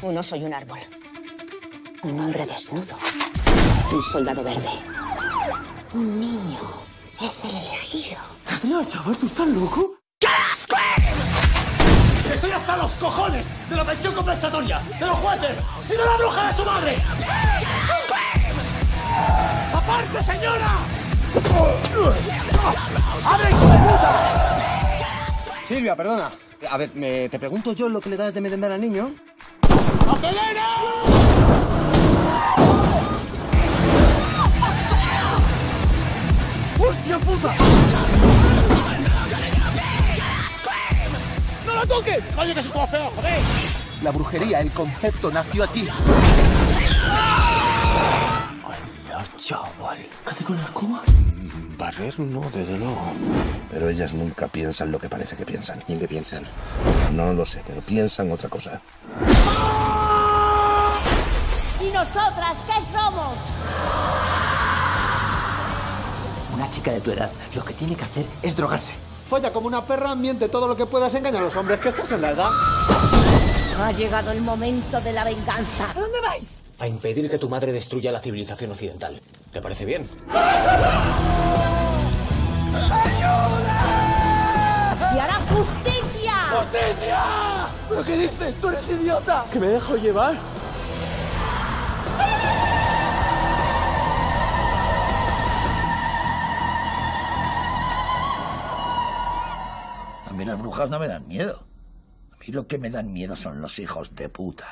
Un oso y un árbol. Un hombre desnudo. Un soldado verde. Un niño. Es el elegido. Adrián, chaval, ¿tú estás loco? ¡Estoy hasta los cojones de la pensión compensatoria, de los jueces y de la bruja de su madre! ¡Aparte, señora! ¡Abre, hijo de puta! Silvia, perdona. A ver, te pregunto yo lo que le das de merendar al niño. ¡Acelera! ¡Hostia puta! ¡No la toques! ¡Coño, que eso está feo, joder! La brujería, el concepto, nació aquí. ¡Hola, chaval! ¿Qué hace con la escoba? Barrer no, desde luego. Pero ellas nunca piensan lo que parece que piensan. ¿Y en qué piensan? No lo sé, pero piensan otra cosa. ¿Y nosotras qué somos? Una chica de tu edad lo que tiene que hacer es drogarse. Folla como una perra, miente todo lo que puedas, engaña a los hombres, que estás en la edad. Ha llegado el momento de la venganza. ¿A dónde vais? A impedir que tu madre destruya la civilización occidental. ¿Te parece bien? ¡Se hará justicia! ¡Justicia! ¿Pero qué dices? ¡Tú eres idiota! ¿Que me dejo llevar? A mí las brujas no me dan miedo. A mí lo que me dan miedo son los hijos de puta.